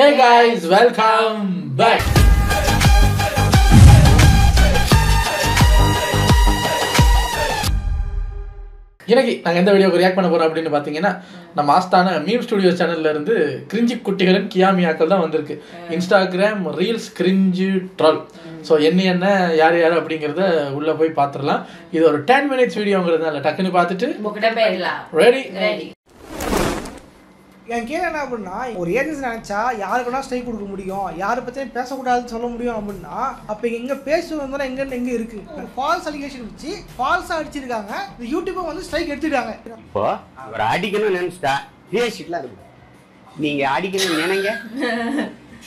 Hey guys, welcome back. இன்னைக்கு நாங்கள் எந்த வீடியோக்கு ரியாக்ட் பண்ண போகிறோம் அப்படின்னு பார்த்தீங்கன்னா நம்ம ஆஸ்தான மீம் ஸ்டுடியோ சேனல்ல இருந்து கிரிஞ்சி குட்டிகளின் கியாமியாக்கள் தான் வந்திருக்கு. Instagram reels cringe troll. So என்ன யார் யார் அப்படிங்கிறத உள்ளே போய் பார்த்துடலாம். இது ஒரு 10 minutes வீடியோங்கிறதுனால டக்குன்னு பார்த்துட்டு ரெடி. என் கேள்வி என்ன அப்படின்னா, ஒரு ஏஜென்சி நினைச்சா யாருக்குன்னா ஸ்ட்ரைக் கொடுக்க முடியும், யாரை பற்றியும் பேசக்கூடாதுன்னு சொல்ல முடியும் அப்படின்னா, அப்போ எங்கே பேசுவதுனா எங்கே இருக்குது? ஃபால்ஸ் அலிகேஷன் வச்சு ஃபால்ஸாக அடிச்சிருக்காங்க. இந்த யூடியூப்பை வந்து ஸ்ட்ரைக் எடுத்துட்டாங்க. இப்போ அவர் அடிக்கணும்னு நினைச்சிட்டா பேசிட்டுலாம் இருக்கு. நீங்க அடிக்கணும்னு நினைங்க,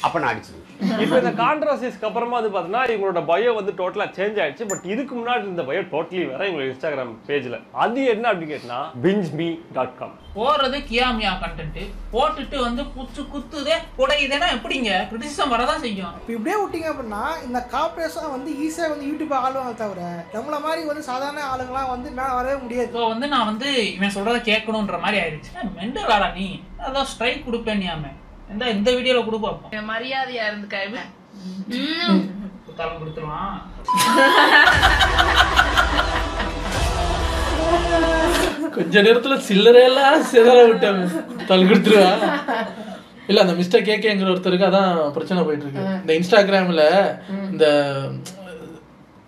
அப்ப நான் அடிச்சிருவேன். இப்போ இந்த கான்ட்ரவர்சிஸ்க்கு அப்புறமா வந்து பார்த்தீங்கன்னா இவங்களோட பயோ வந்து டோட்டலாக சேஞ்ச் ஆயிடுச்சு. பட் இதுக்கு முன்னாடி இருந்த பயோ டோட்டலி வேற இவங்களோட இன்ஸ்டாகிராம் பேஜில். அது என்ன அப்படின்னு கேட்டினா binge.me.com போடுறது கியாமியா கண்டென்ட் போட்டுட்டு வந்து புச்சு குத்துதே உடையுதேனா எப்படிங்க கிரிட்டிசிசம் வரதான் செய்யும். இப்போ இப்படியே விட்டீங்க அப்படின்னா இந்த கார்பரேஷன் வந்து ஈஸியாக வந்து யூடியூப் ஆளுவாங்க, தவிர நம்மள மாதிரி வந்து சாதாரண ஆளுங்களாம் வந்து மேலே வரவே முடியாது. ஸோ வந்து நான் வந்து இவன் சொல்றதை கேட்கணுன்ற மாதிரி ஆயிடுச்சு. மெண்டல் வேடா நீ, அதான் ஸ்ட்ரைக் கொடுப்பேன் நீ. இந்த வீடியோல கொடு பார்ப்போம். மரியாதையா இருந்துக்காம தரம் கொடுத்துருவான். கொஞ்ச நேரத்துல சில்லறையெல்லாம் சிதற விட்டாங்க, தலை கொடுத்துருவா. இல்ல அந்த மிஸ்டர் கேங்கிற ஒருத்தருக்கு அதான் பிரச்சனை போயிட்டு இருக்கு. இந்த இன்ஸ்டாகிராம்ல இந்த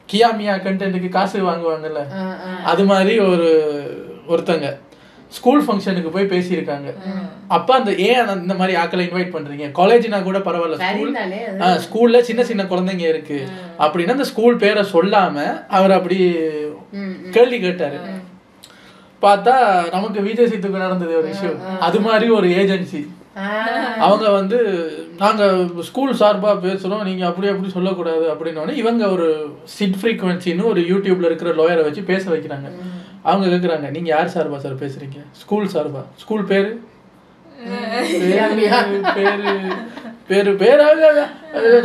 கியாமியா கண்டென்ட்டுக்கு காசு வாங்குவாங்கல்ல, அது மாதிரி ஒருத்தங்க ஸ்கூல் ஃபங்க்ஷனுக்கு போய் பேசியிருக்காங்க. அப்ப அந்த ஏன் இந்த மாதிரி ஆக்களை இன்வைட் பண்றீங்க, காலேஜ்னா கூட பரவாயில்ல, ஸ்கூல்ல சின்ன சின்ன குழந்தைங்க இருக்கு அப்படின்னா அந்த ஸ்கூல் பேரை சொல்லாம அவர் அப்படி கேள்வி கேட்டாரு. பார்த்தா நமக்கு விஜய் சித்துக்கு நடந்தது ஒரு இஷ்யூ. அது மாதிரி ஒரு ஏஜென்சி அவங்க வந்து நாங்க ஸ்கூல் சார்பா பேசுறோம், நீங்க அப்படி சொல்லக்கூடாது அப்படின்னு இவங்க ஒரு சிட் ஃப்ரீக்வன்சின்னு ஒரு யூடியூப்ல இருக்கிற லாயரை வச்சு பேச வைக்கிறாங்க. அவங்க கேட்குறாங்க, நீங்க யார் சார்பா சார் பேசுறீங்க? ஸ்கூல் சார்பா? ஸ்கூல் பேரு பேரு பேராக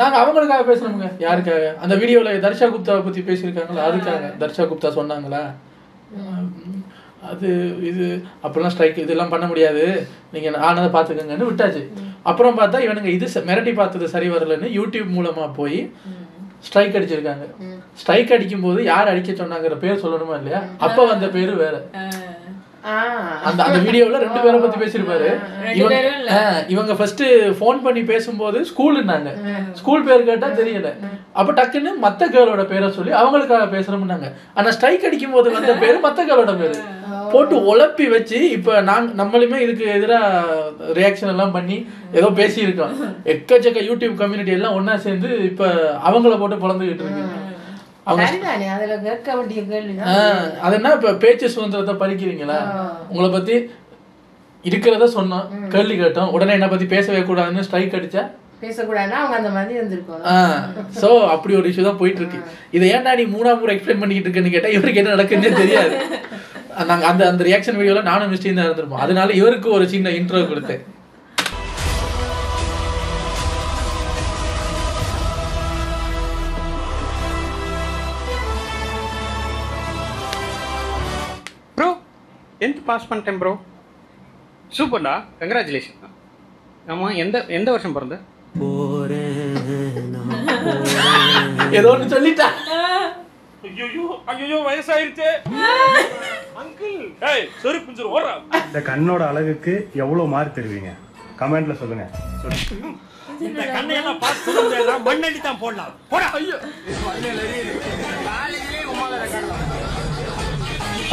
நாங்க அவங்களுக்காக பேசுறோமுங்க. யாருக்காக? அந்த வீடியோல தர்ஷா குப்தாவை பத்தி பேசியிருக்காங்களா, அதுக்காக. தர்ஷா குப்தா சொன்னாங்களா அது இது அப்படிலாம் ஸ்ட்ரைக் இதெல்லாம் பண்ண முடியாது, நீங்க ஆனதை பார்த்துக்கங்கன்னு விட்டாச்சு. அப்புறம் பார்த்தா இவனுங்க இது மிரட்டி பார்த்தது சரி வரலன்னு யூடியூப் மூலமா போய் ஸ்ட்ரைக் அடிச்சிருக்காங்க. ஸ்ட்ரைக் அடிக்கும் போது யார் அடிக்க சொன்னாங்கிற பேர் சொல்லணுமா இல்லையா? அப்ப வந்த பேரு வேற. அந்த அந்த வீடியோல 2 பேரை பத்தி பேசிருப்பாரு. இவங்க ஃபர்ஸ்ட் போன் பண்ணி பேசும்போது ஸ்கூல்னாங்க, ஸ்கூல் பேர் கேட்டா தெரியல. அப்ப டக்குன்னு மத்த கேர்ளோட பேரை சொல்லி அவங்களுக்காக பேசுறோம்னாங்க. ஆனா ஸ்ட்ரைக் அடிக்கும் போது வந்த பேரு மத்த கேர்ளோட பேரு போட்டு உழப்பி வச்சு இப்ப நம்மளுமே இதுக்கு எதிராக ரியாக்ஷன் எல்லாம் பண்ணி ஏதோ பேசியிருக்கோம். எக்கச்சக்க யூடியூப் கம்யூனிட்டி எல்லாம் ஒன்னா சேர்ந்து இப்ப அவங்கள போட்டு பிளந்துகிட்டு இருக்கு. அது என்ன இப்ப பேச்சு சுதந்திரத்தை பறிக்கிறீங்களா? உங்களை பத்தி இருக்கிறத சொன்னோம், கேள்வி கேட்டோம், உடனே என்ன பத்தி பேசவே கூடாதுன்னு ஸ்ட்ரைக் அடிச்சா சோ அப்படி ஒரு இஷ்யூ தான் போயிட்டு இருக்கு. இதை ஏன்டா நீ 3ஆம் முறை எக்ஸ்பிளைன் பண்ணிட்டு இருக்குன்னு கேட்டா இவருக்கு என்ன நடக்குன்னே தெரியாது. நாங்க அந்த ரியாக்ஷன் வீடியோல நானும் மிஸ்டேக் தான் இருந்திருப்போம். அதனால இவருக்கு ஒரு சின்ன இன்ட்ரோ கொடுத்தேன். ப்ரோ 10th பாஸ் பண்ணிட்டேன் ப்ரோ. சூப்பர்டா, கங்க்ராச்சுலேஷன். ஆமா, எந்த வருஷம் பிறந்த? ஏதோ ஒன்று சொல்லிட்டா. ஐயோ வயசாயிருச்சு அங்கிள். ஏய் சரி பிஞ்சர் ஓடுறா. இந்த கண்ணோட அழகுக்கு எவ்வளவு மார்க் தருவீங்க? கமெண்ட்ல சொல்லுங்க. இந்த கண்ணை எல்லாம் பார்த்து சொல்ல முடியாது, மண்ணடி தான் போடலாம். போடா. ஐயோ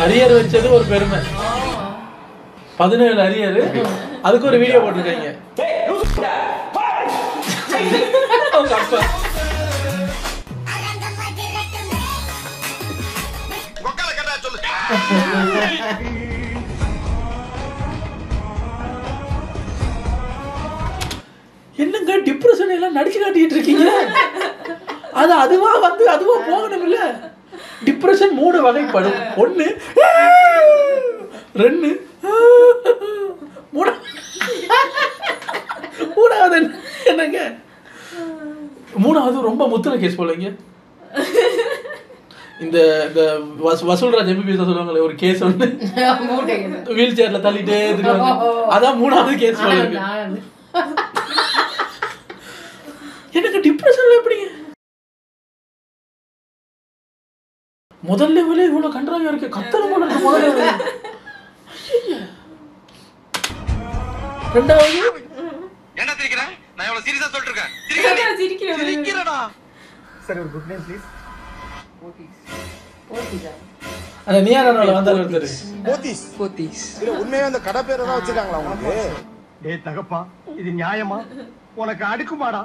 அரியர் வச்சது ஒரு பெருமை. 17 அரியர், அதுக்கு ஒரு வீடியோ போட்டிருக்காங்க. அவங்க அப்பா என்னங்க டிப்ரெஷன் எல்லாம் நடிச்சு காட்டிட்டு இருக்கீங்க? அதுவா போகணும் இல்ல. டிப்ரெஷன் 3 வகைப்படும். 1 2 மூணாவது என்னங்க? மூணாவது ரொம்ப முத்துன கேஸ் போலங்க. இந்த வசூல்ராஜ் எம்பிபிஎஸ் சொல்லுவாங்களே ஒரு கேஸ் ஒன்று வீல் சேர்ல தள்ளிட்டே இருக்காங்க, அதான் மூணாவது கேஸ் போல இருக்கு. எனக்கு டிப்ரெஷன்ல எப்படிங்க முதல் லெவலே இவ்வளவு கன்றாவியா இருக்கு கத்தல போல இருக்கு முதல் லெவல் ரெண்டாவது என்ன சிரிக்கிற நான் எவ்வளவு சீரியஸா சொல்லிட்டு இருக்கேன் சிரிக்கிறடா சார் ஒரு குட் நேம் ப்ளீஸ். அந்த நியானால வந்தால ஒருத்தர் போத்தீஸ் இல்ல உண்மையா அந்த கடை பேரை தான் வச்சிருக்காங்களா உங்களுக்கு? டேய் தகப்பா இது நியாயமா உனக்கு அடுக்குமாடா?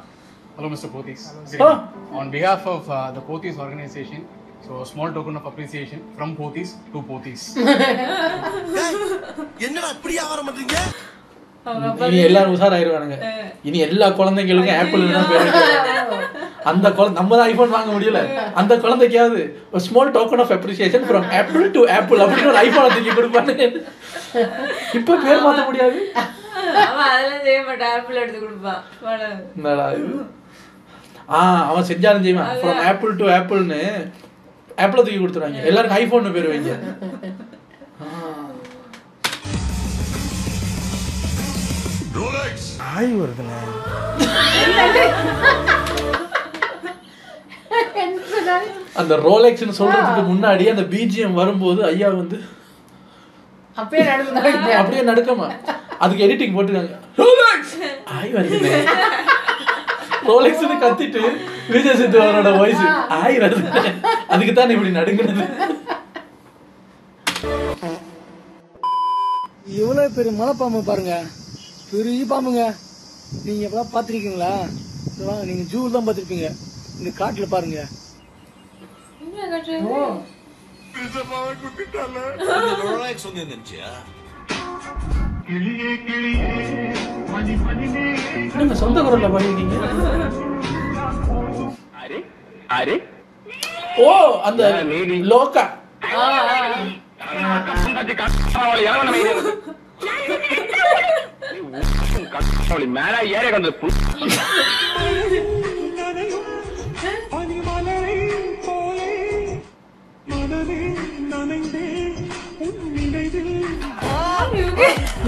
Hello, Mr. Pothis. Oh. On behalf of the Pothis organization, so a small token of appreciation from Pothis to Pothis. என்னடா இப்படி வியாபாரம் பண்றீங்க? இனி எல்லாரும் உஷாராயிருவானுங்க. இனி எல்லா குழந்தைங்களுக்கும் ஆப்பிள் தான் பேர் வைக்கிறாங்க. அந்த குழந்தை நம்ம தான் ஐபோன் வாங்க முடியல, அந்த குழந்தைக்காவது ஒரு small token of appreciation from apple to apple அப்படின்னு ஒரு ஐபோனை தூக்கி கொடுப்பானு. இப்போ பேர் மாற்ற முடியாது. அதெல்லாம் செய்ய மாட்டான், ஆப்பிள் எடுத்து கொடுப்பான். என்னடா இது? அவன் செஞ்சாலும் செய்வான். ஃப்ரம் ஆப்பிள் டு ஆப்பிள்னு ஆப்பிளை தூக்கி கொடுத்துருவாங்க. எல்லாருக்கும் ஐபோன் பேர் வைங்க. ஆய் வருதுண்ணே. அந்த ரோலெக்ஸ்னு சொல்றதுக்கு முன்னாடி அந்த பிஜிஎம் வரும்போது ஐயா வந்து அப்படியே நடக்கமா அதுக்கு எடிட்டிங் போட்டுருக்காங்க. ரோலெக்ஸ் ஆய் வருதுண்ணே, ரோலெக்ஸ்னு கத்திட்டு விஜய் சித்து அவரோட வாய்ஸ் ஆய் வருது. அதுக்கு தான் இப்படி நடுங்கிறது. இவ்வளோ பெரிய மலைப்பாம்பு பாருங்க, பெரிய பாம்புங்க. நீங்க எப்பதான் பார்த்துருக்கீங்களா? நீங்க ஜூ தான் பார்த்துருப்பீங்க, இந்த காட்டுல பாருங்க. நீங்க சொந்த குரல்ல பாடிருக்கீங்க. ஓ அந்த லோக்கா மேல ஏற வந்து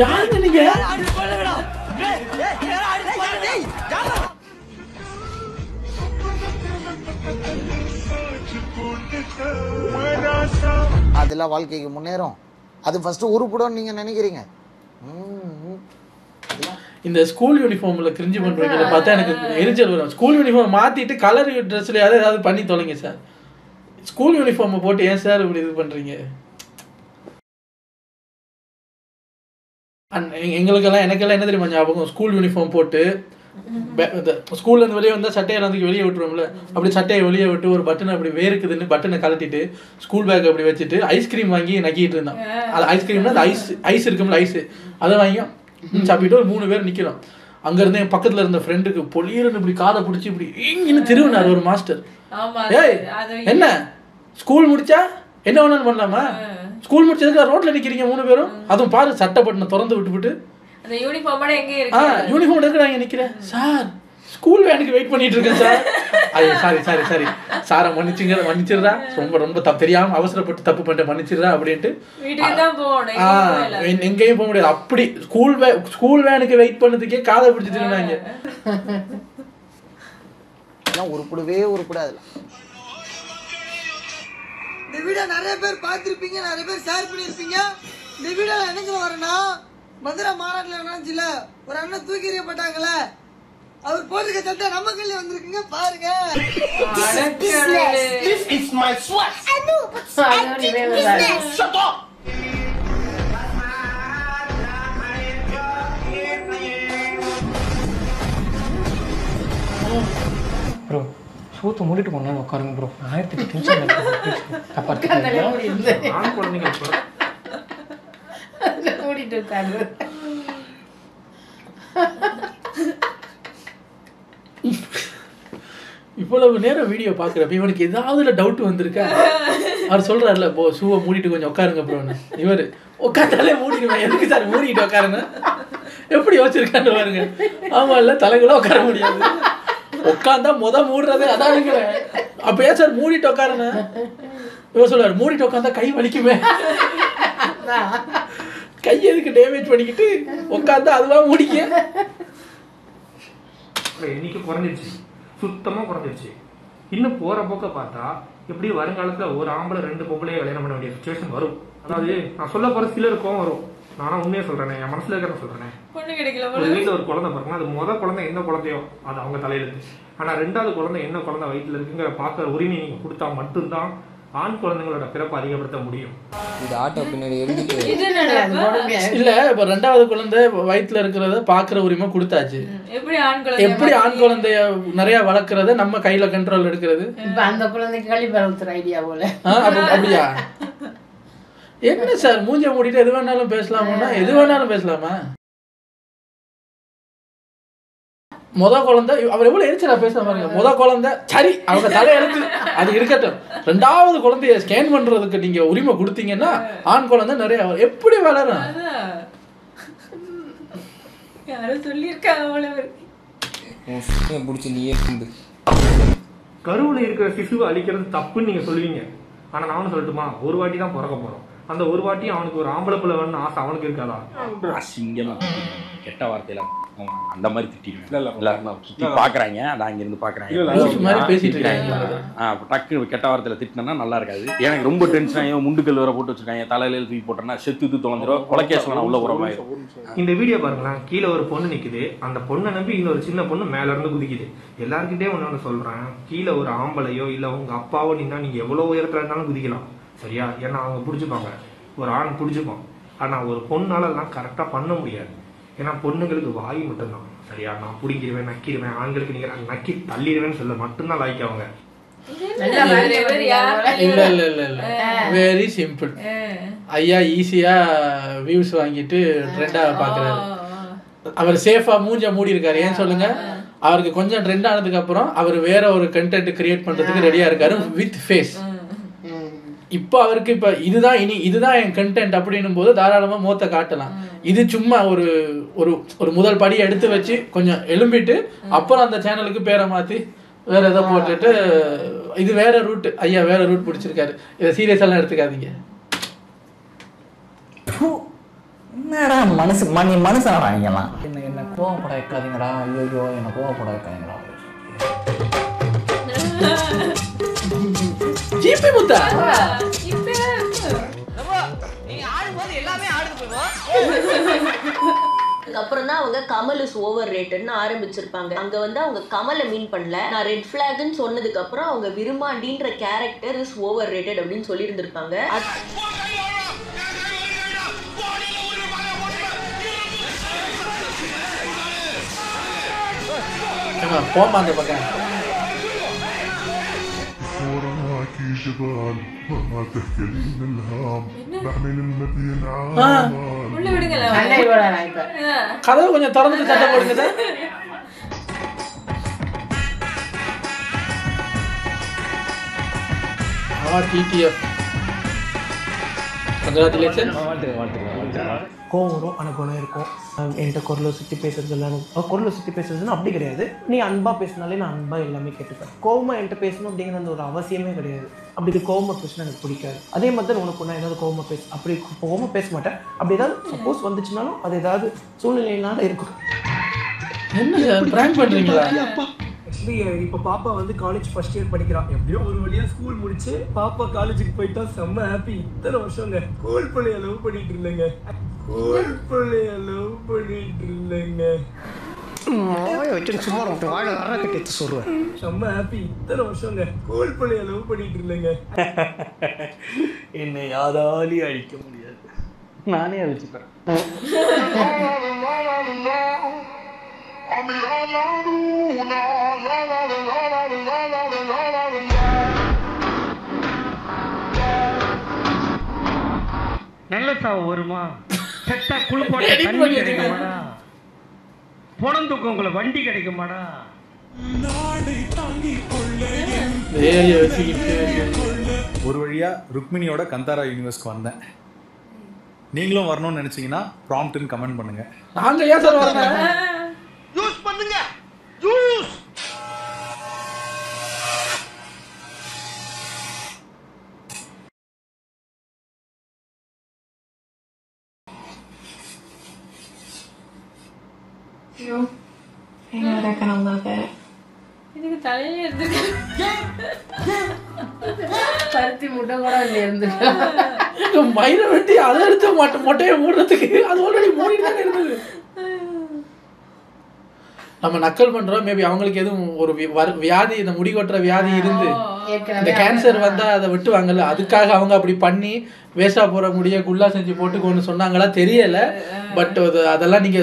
யாருங்க நீங்க? அதெல்லாம் வாழ்க்கைக்கு முன்னேறும். அது ஃபர்ஸ்ட் உருப்படும் நீங்க நினைக்கிறீங்க. இந்த ஸ்கூல் யூனிஃபார்ம்ல கிரிஞ்சு பண்றவங்கள பார்த்தா எனக்கு எரிச்சல் வரும். ஸ்கூல் யூனிஃபார்ம் மாத்திட்டு கலர் ட்ரெஸ்ல ஏதாவது பண்ணி தொலைங்க சார். ஸ்கூல் யூனிஃபார்மை போட்டு ஏன் சார் இப்படி இது பண்றீங்க? எங்களுக்கெல்லாம் எனக்கெல்லாம் என்ன தெரியுமா ஞாபகம், ஸ்கூல் யூனிஃபார்ம் போட்டு ஸ்கூல்ல இருந்து வெளியே வந்தா சட்டையை வந்து வெளியே விட்டுருவோம்ல, அப்படி சட்டையை வெளியே விட்டு ஒரு பட்டனை அப்படி வேர்க்குதுன்னு பட்டனை கலட்டிட்டு ஸ்கூல் பேக் அப்படி வச்சுட்டு ஐஸ்கிரீம் வாங்கி நக்கிட்டு இருந்தான். அது ஐஸ்கிரீம்னா அந்த ஐஸ் இருக்கும்ல, ஐஸ் அதை வாங்கி சாப்பிட்டு ஒரு 3 பேர் நிக்கிறோம். அங்க இருந்து என் பக்கத்துல இருந்த ஃப்ரெண்டுக்கு பொலியர்னு இப்படி காதை பிடிச்சி இப்படி இங்கன்னு திருவினார் ஒரு மாஸ்டர். ஏய் என்ன ஸ்கூல் முடிச்சா என்ன வேணாலும் பண்ணலாமா? ஸ்கூல் முடிச்சதுக்கு ரோட்ல நிக்கிறீங்க 3 பேரும், அதுவும் பாரு சட்டை பட்டனை திறந்து விட்டுவிட்டு அந்த யூனிஃபார்மோட எங்க இருக்கு? யூனிஃபார்ம் எடுக்க நான் நிக்கிறேன். சார் ஸ்கூல் வேனுக்கு வெயிட் பண்ணிட்டு இருக்கேன் சார். ஐயோ சாரி சாரை மன்னிச்சிடுறா, ரொம்ப தெரியாம அவசரப்பட்டு தப்பு பண்ணிட்டு மன்னிச்சிடுறா அப்படின்ட்டு எங்கேயும் போக முடியாது. அப்படி ஸ்கூல் வேனுக்கு வெயிட் பண்ணதுக்கே காதை பிடிச்சிட்டு இருந்தாங்க. உருப்படாது. இந்த வீடியோ நிறைய பேர் பார்த்துருப்பீங்க, நிறைய பேர் ஷேர் பண்ணியிருப்பீங்க. இந்த வீடியோல எனக்கு வரேன்னா மதுரை மாநாட்டில் நடந்துச்சுல ஒரு அண்ணன் தூக்கி எறியப்பட்டாங்கல்ல, அவர் போட்டுக்க சட்டை நம்ம கையில வந்திருக்குங்க பாருங்க. ப்ரோ சூத்து மூடிட்டு போனா உட்காருங்க ப்ரோ. ஆயிரத்துக்கு டென்ஷன் மூடிட்டு உட்காரு. இவ்வளவு நேரம் வீடியோ பாக்குறப்ப இவனுக்கு ஏதாவது டவுட் வந்திருக்கா? அவர் சொல்றாருல போ ஷூவை மூடிட்டு கொஞ்சம் உட்காருங்க ப்ரோன்னு. இவரு உட்காந்தாலே மூடிடுவேன், எதுக்கு சார் மூடிட்டு உட்காருங்க? எப்படி யோசிச்சிருக்கான்னு பாருங்க. ஆமா இல்ல தலைகளா உட்கார முடியாது, உட்காந்தா மூடுறதே அதானுங்க. அப்ப ஏன் சார் மூடிட்டு உட்காருங்க? இவர் சொல்றாரு மூடிட்டு உட்காந்தா கை வலிக்குமே, கை எதுக்கு டேமேஜ் பண்ணிக்கிட்டு உட்காந்தா அதுவா மூடிக்க. இன்னைக்கு குறைஞ்சிருச்சு. சுத்தமாக குறைஞ்சிருச்சு. இன்னும் போகிற போக்க பார்த்தா எப்படி வருங்காலத்தில் ஒரு ஆம்பளை 2 பொம்பளையை கல்யாணம் பண்ண வேண்டிய சுச்சுவேஷன் வரும். அதாவது நான் சொல்ல போகிற சிலருக்கும் வரும். நானும் உண்மையாக சொல்கிறேனே, என் மனசில் இருக்கிற சொல்கிறேனே. ஒரு வீட்டில் ஒரு குழந்தை பாருங்க, அது மொதல் குழந்தை என்ன குழந்தையோ அது அவங்க தலையில் இருக்கு. ஆனால் 2வது குழந்தை என்ன குழந்தை வயிற்றில் இருக்குங்கிற பார்க்குற உரிமை நீங்கள் கொடுத்தா மட்டும்தான் ஆண் குழந்தைங்களோட பிறப்பை அதிகப்படுத்த முடியும். இது ஆட்டோ பின்னாடி இல்ல இப்ப 2வது குழந்தை வயிற்றுல இருக்கிறத பாக்குற உரிமை கொடுத்தாச்சு. எப்படி ஆண் குழந்தைய நிறைய வளர்க்கறத நம்ம கையில கண்ட்ரோல் எடுக்கிறது? இப்ப அந்த குழந்தைக்கு கழிப்பறை ஊத்துற ஐடியா போல. அப்படியா? என்ன சார் மூஞ்ச மூடிட்டு எது வேணாலும் பேசலாமா? எது வேணாலும் பேசலாமா? முத குழந்தை அவர் எவ்வளவு எரிச்சலா பேச பாருங்க. முத குழந்தை சரி அவங்க தலையெழுத்து அது இருக்கட்டும். 2வது குழந்தைய ஸ்கேன் பண்றதுக்கு நீங்க உரிமை கொடுத்தீங்கன்னா ஆண் குழந்தை நிறைய எப்படி வளரும்? கருவுல இருக்கிற சிசுவை அழிக்கிறது தப்புன்னு நீங்க சொல்லுவீங்க. ஆனா நானும் சொல்லட்டுமா, ஒரு வாட்டி தான் பிறக்க போறோம். அந்த ஒரு வாட்டி அவனுக்கு ஒரு ஆம்பளை பிள்ளை வேணும்னு ஆசை அவனுக்கு இருக்காதா? அசிங்கமா கெட்ட வார்த்தையில அந்த மாதிரி திட்டிடுவேன். எல்லாரும் சுத்தி பாக்குறாங்க, நான் இங்க இருந்து பாக்குறாங்க பேசிட்டு இருக்காங்க. டக்கு கெட்ட வார்த்தையில திட்டினா நல்லா இருக்காது. எனக்கு ரொம்ப டென்ஷன் ஆகி முண்டுக்கல் வேற போட்டு வச்சிருக்காங்க, தலையில தூக்கி போட்டேன்னா செத்து தொலைஞ்சிரும், கொலைகேஸ்ல நான் உள்ள போறமாயிரும். இந்த வீடியோ பாருங்களேன், கீழே ஒரு பொண்ணு நிக்குது. அந்த பொண்ணை நம்பி இன்னொரு சின்ன பொண்ணு மேல இருந்து குதிக்குது. எல்லாருக்கிட்டே ஒண்ணு சொல்றேன், கீழே ஒரு ஆம்பளையோ இல்ல உங்க அப்பாவோ நின்னா நீங்க எவ்வளவு உயரத்துல இருந்தாலும் குதிக்கலாம், சரியா? ஏன்னா அவங்க பிடிச்சிப்பாங்க, ஒரு ஆண் பிடிச்சிப்பான். ஆனா ஒரு பொண்ணால எல்லாம் கரெக்டா பண்ண முடியாது. ஏன்னா பொண்ணுங்களுக்கு வாய் மட்டும்தான், சரியா? நான் பிடிக்கிடுவேன், நக்கிடுவேன், ஆண்களுக்கு நீங்க நக்கி தள்ளிடுவேன்னு சொல்ல மட்டும்தான் லாய்க்கு அவங்க. இல்ல இல்ல இல்ல இல்ல வெரி சிம்பிள். ஐயா ஈஸியா வியூஸ் வாங்கிட்டு ட்ரெண்டா பாக்குறாரு. அவர் சேஃபா மூஞ்ச மூடி இருக்காரு. ஏன் சொல்லுங்க? அவருக்கு கொஞ்சம் ட்ரெண்ட் ஆனதுக்கு அப்புறம் அவர் வேற ஒரு கண்டென்ட் கிரியேட் பண்றதுக்கு ரெடியா இருக்காரு வித் ஃபேஸ். இப்போ அவருக்கு இப்போ இதுதான் என் கண்டென்ட் அப்படின்னும் போது தாராளமா மூத்த காட்டலாம். இது சும்மா ஒரு ஒரு ஒரு முதல் படியை எடுத்து வச்சு கொஞ்சம் எழும்பிட்டு அப்புறம் அந்த சேனலுக்கு பேரை மாத்தி வேற ஏதோ போட்டுட்டு இது வேற ரூட். ஐயா வேற ரூட் பிடிச்சிருக்காரு. இதை சீரியஸெல்லாம் எடுத்துக்காதீங்க. என்னடா மனுஷனாராங்கலாம் என்ன கோவப்பட வைக்காதீங்கடா. ஐயோ என்ன கோவப்பட வைக்காதீங்கடா. ஜிபி முத்தா அப்புறம் தான் அவங்க கமல் இஸ் ஓவர் ரேட்டட்னு ஆரம்பிச்சிருப்பாங்க. அங்க வந்து அவங்க கமலை மீன் பண்ணல, நான் ரெட் ஃபிளாக்னு சொன்னதுக்கு அப்புறம் அவங்க விரும்மாண்டின்ற கேரக்டர் இஸ் ஓவர் ரேட்டட் அப்படின்னு சொல்லி இருந்திருப்பாங்க. போமா அந்த பக்கம் கதவு கொஞ்சம் திறந்து சட்டை போடுங்க. கோவம் வரும், ஆனால் குணம் இருக்கும். என்கிட்ட குரலை சுற்றி பேசுறது எல்லாம் குரலை சுற்றி பேசுறதுன்னா அப்படி கிடையாது. நீ அன்பாக பேசினாலே நான் அன்பாக எல்லாமே கேட்டுப்பேன். கோவமாக என்கிட்ட பேசணும் அப்படிங்கிற அந்த ஒரு அவசியமே கிடையாது. அப்படி கோவமாக பேசினா எனக்கு பிடிக்காது. அதே மாதிரி தான் உனக்கு நான் ஏதாவது கோவமாக அப்படி கோவமாக பேச மாட்டேன். அப்படி ஏதாவது சப்போஸ் வந்துச்சுனாலும் அது ஏதாவது சூழ்நிலையினால இருக்கும். என்ன சார் பிராங்க் பண்றீங்களா? ஆக்சுவலி இப்போ பாப்பா வந்து காலேஜ் ஃபர்ஸ்ட் இயர் படிக்கிறான். எப்படியோ ஒரு வழியாக ஸ்கூல் முடிச்சு பாப்பா காலேஜுக்கு போயிட்டா செம்ம ஹாப்பி. இத்தனை வருஷங்க ஸ்கூல் பிள்ளைய லவ் பண்ணிட்டு இருந்தேங்க. என்னை யாராலையும் அழிக்க முடியாது, நானே அழிச்சுக்கிறேன். நல்ல சாவு வருமா? செத்தா குளிப்பாட்ட தண்ணி கிடைக்குமாடா? பொணந்துக்கு வண்டி கிடைக்குமாடா? ஒரு வழியா ருக்மிணியோட கந்தாரா யூனிவர்ஸ்க்கு வந்தேன். நீங்களும் வரணும்னு நினைச்சீங்கன்னா ப்ராம்ப்ட்னு கமெண்ட் பண்ணுங்க. நாங்க ஏன் சார் வரணும்? யூஸ் பண்ணுங்க யூஸ். என்னோட கனவு இதுக்கு தலையில பருத்தி முட்டை கூட இருந்துக்கலாம். மயிரை வெட்டி அதை எடுத்து மொட்டையை மூடுறதுக்கு அது ஆல்ரெடி மூடிட்டு தானே இருந்தது. நம்ம நக்கல் பண்றோம். மேபி அவங்களுக்கு எதுவும் ஒரு வியாதி, இந்த முடி கொட்டுற வியாதி இருந்து இந்த கேன்சர் வந்தா அதை வெட்டுவாங்கல்ல, அதுக்காக அவங்க அப்படி பண்ணி வேஸ்டா போற முடிய குள்ளா செஞ்சு போட்டு கொண்டு சொன்னாங்களா தெரியல. பட் அதெல்லாம் நீங்க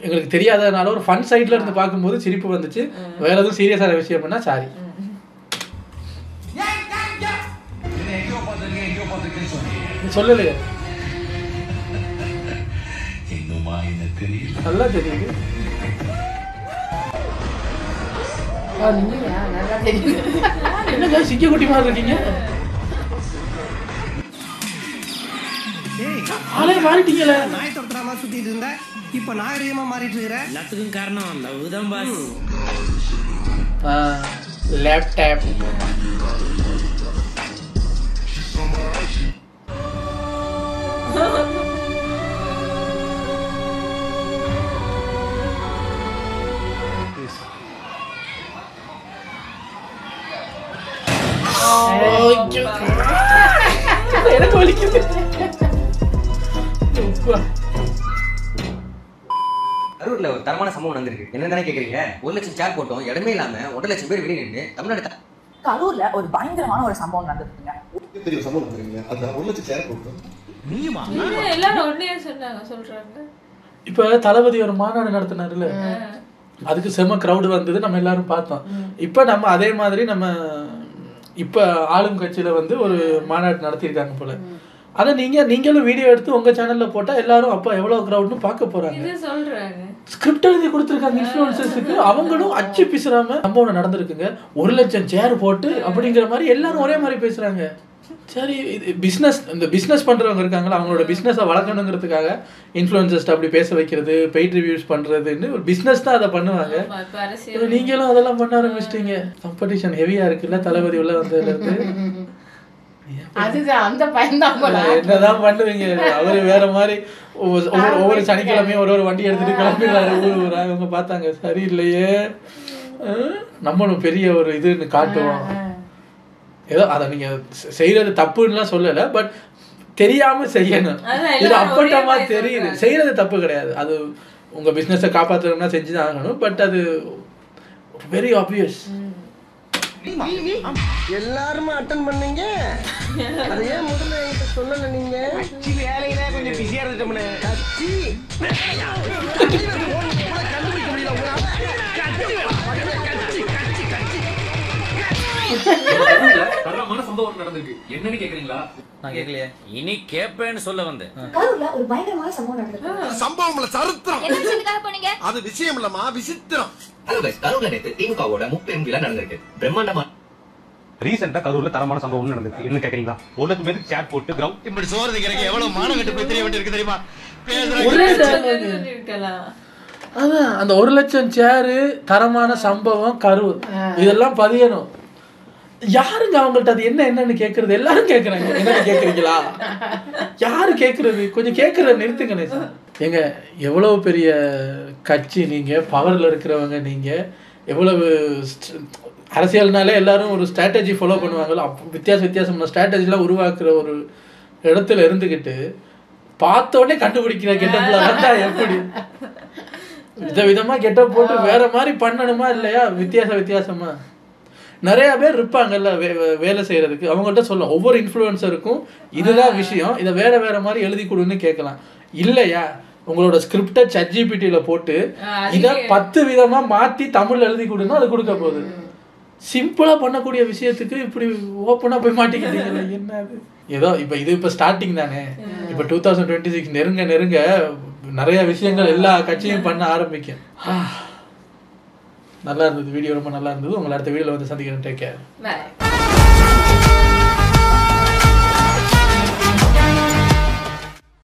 எங்களுக்கு தெரியாததுனால ஒரு ஃபன் சைட்ல இருந்து பார்க்கும்போது சிரிப்பு வந்துச்சு. வேற எதுவும் சீரியஸான விஷயம் பண்ணா சாரி. சொல்லலையே, நல்லா தெரியுது. என்னங்க சிங்கக்குட்டி மாதிரி இருக்கீங்க? ஆளே மாறிட்டீங்களே. நாய் தொடுத்துறாம சுத்திட்டு இருந்த இப்ப நாகரிகமா மாறிட்டு இருக்கிற. எல்லாத்துக்கும் காரணம் லவ் தான் பாஸ். லேப்டாப் எனக்கு வலிக்குது. கரூர்ல ஒரு தரமான சம்பவம் நடந்திருக்கு. என்னன்னு கேக்குறீங்க? 1 லட்சம் சேர் போட்டோம், இடமே இல்லாம 1.5 லட்சம் பேர் வெளியே நின்று தமிழ்நாடு. கரூர்ல ஒரு பயங்கரமான ஒரு சம்பவம் நடந்துருக்குங்க. பெரிய சம்பவம் நடந்துருக்கீங்க. அது 1 லட்சம் சேர் போட்டோம். நீமா எல்லாரும் ஒண்ணே சொல்றாங்க. இப்ப தளபதி ஒரு மாநாடு நடத்தினாருல, அதுக்கு செம கிரௌடு வந்தது, நம்ம எல்லாரும் பார்த்தோம். இப்ப நம்ம அதே மாதிரி நம்ம இப்ப ஆளும் கட்சியில வந்து ஒரு மாநாடு நடத்திருக்காங்க போல. அதை நீங்களும் வீடியோ எடுத்து உங்க சேனல்ல போட்டா எல்லாரும் அப்ப எவ்வளவு கிரௌட்னு பார்க்க போறாங்க. ஸ்கிரிப்ட் எழுதி கொடுத்துருக்காங்க இன்ஃப்ளூயன்சர்ஸுக்கு, அவங்களும் அச்சு பிசுறாம சம்பவம் நடந்திருக்குங்க. 1 லட்சம் சேர் போட்டு அப்படிங்கிற மாதிரி எல்லாரும் ஒரே மாதிரி பேசுறாங்க. சரி, பிஸ்னஸ், இந்த பிஸ்னஸ் பண்ணுறவங்க இருக்காங்களா, அவங்களோட பிஸ்னஸை வளர்க்கணுங்கிறதுக்காக இன்ஃப்ளூயன்சர்ஸ் அப்படி பேச வைக்கிறது, பெய்ட் ரிவ்யூஸ் பண்ணுறதுன்னு ஒரு பிஸ்னஸ் தான் அதை பண்ணுவாங்க. நீங்களும் அதெல்லாம் பண்ண ஆரம்பிச்சிட்டீங்க. காம்படிஷன் ஹெவியாக இருக்குல்ல தளபதி உள்ள வந்ததுலேருந்து. அதுதான் அந்த பயன்தான் போல. என்னதான் பண்ணுவீங்க, அவரு வேற மாதிரி ஒவ்வொரு சனிக்கிழமையும் ஒரு வண்டி எடுத்துட்டு கிளம்பிடுறாரு ஊர். அவங்க பார்த்தாங்க சரியில்லையே, நம்மளும் பெரிய ஒரு இதுன்னு காட்டுவோம். ஏதோ அதை நீங்க செய்யறது தப்புன்னுலாம் சொல்லலை, பட் தெரியாம செய்யணும். இது அப்பட்டமா தெரியுது, செய்யறது தப்பு கிடையாது. அது உங்க பிசினஸை காப்பாற்றணும்னா செஞ்சுதான் ஆகணும். பட் அது வெரி ஆப்வியஸ். எல்லாரும் அட்டெண்ட் பண்ணீங்க, அது ஏன் முதல்ல என்கிட்ட சொல்லல? நீங்க வேலையில கொஞ்சம் பிஸியா இருந்துட்டோம்னே. தரமான சம்பவம் நடந்திருக்கு. என்னன்னு கேக்குறீங்களா? நான் கேக்கலையே. இனி கேப்பேன்னு சொல்ல வந்தேன். கரூர்ல ஒரு பயங்கரமான சம்பவம் நடந்திருக்கு. சம்பவம்ல சரித்திரம். என்ன விஷயத்துக்காக போனீங்க? அது விஷயம் இல்லமா, விசித்திரம். கரூர்ல நேத்து திமுகவோட முப்பெரும் விழா நடந்திருக்கு. பிரம்மாண்டமா ரீசெண்டா கரூர்ல தரமான சம்பவம் நடந்திருக்கு. என்ன கேக்குறீங்களா? 1 லட்சம் பேருக்கு சேட் போட்டு கிரவுண்ட் இப்படி சோறு திங்கிறக்கு எவ்வளவு மானகட்டு போய் தெரிய வேண்டியிருக்கு தெரியுமா? அதான் அந்த 1 லட்சம் சேரு, தரமான சம்பவம், கரூர், இதெல்லாம் பதியணும். யாருங்க அவங்கள்ட்ட அது என்னன்னு கேட்கறது? எல்லாரும் கேட்கறாங்க. என்னன்னு கேட்கறீங்களா? யாரு கேட்கறது? கொஞ்சம் கேட்கறத நிறுத்துங்கண்ணே சார். எங்க எவ்வளவு பெரிய கட்சி நீங்க, பவர்ல இருக்கிறவங்க நீங்க, எவ்வளவு அரசியல்னாலே எல்லாரும் ஒரு ஸ்ட்ராட்டஜி ஃபாலோ பண்ணுவாங்கல்ல, வித்தியாசமான ஸ்ட்ராட்டஜிலாம் உருவாக்குற ஒரு இடத்துல இருந்துக்கிட்டு பார்த்த உடனே கண்டுபிடிக்கிற கெட்டப்ல வந்தா எப்படி? விதவிதமா கெட்டப் போட்டு வேற மாதிரி பண்ணணுமா இல்லையா? வித்தியாசமா நிறைய பேர் இருப்பாங்கல்ல வேலை செய்யறதுக்கு, அவங்கள்ட்ட சொல்ல ஒவ்வொரு இன்ஃப்ளூயன்சருக்கும் இதுதான் விஷயம், இதை வேற மாதிரி எழுதி கொடுன்னு கேட்கலாம். இல்லையா, உங்களோட ஸ்கிரிப்டை ChatGPT-ல போட்டு இதை 10 விதமா மாத்தி தமிழ்ல எழுதி கொடுன்னா அது கொடுக்க போகுது. சிம்பிளா பண்ணக்கூடிய விஷயத்துக்கு இப்படி ஓப்பனா போய் மாட்டிக்கிட்டீங்க. என்ன அது? ஏதோ இப்ப ஸ்டார்டிங் தானே. இப்ப 2026 நெருங்க நிறைய விஷயங்கள் எல்லா கட்சியும் பண்ண ஆரம்பிக்கும். நல்லா இருந்தது வீடியோ, ரொம்ப நல்லா இருந்தது. உங்களை அடுத்த வீடியோல வந்து சந்திக்கிறேன். Take care.